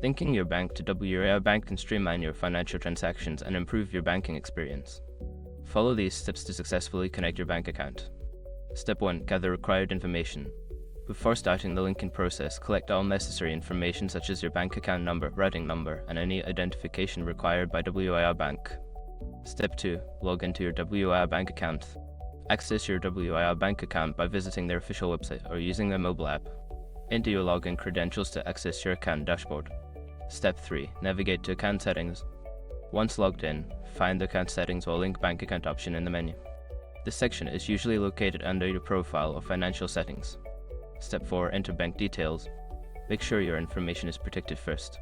Linking your bank to WIR Bank can streamline your financial transactions and improve your banking experience. Follow these steps to successfully connect your bank account. Step 1. Gather required information. Before starting the linking process, collect all necessary information such as your bank account number, routing number, and any identification required by WIR Bank. Step 2. Log into your WIR Bank account. Access your WIR Bank account by visiting their official website or using their mobile app. Enter your login credentials to access your account dashboard. Step 3. Navigate to account settings. Once logged in, find the account settings or link bank account option in the menu. This section is usually located under your profile or financial settings. Step 4. Enter bank details. Make sure your information is protected first.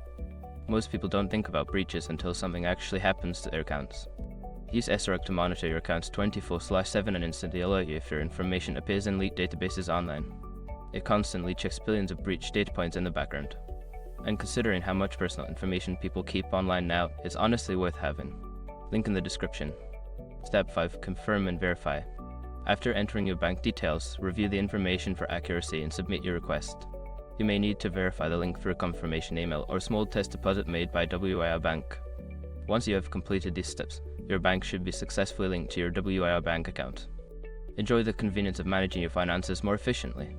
Most people don't think about breaches until something actually happens to their accounts. Use SROC to monitor your accounts 24/7 and instantly alert you if your information appears in leaked databases online. It constantly checks billions of breached data points in the background. And considering how much personal information people keep online now, it's honestly worth having. Link in the description. Step 5. Confirm and verify. After entering your bank details, review the information for accuracy and submit your request. You may need to verify the link through a confirmation email or small test deposit made by WIR Bank. Once you have completed these steps, your bank should be successfully linked to your WIR Bank account. Enjoy the convenience of managing your finances more efficiently.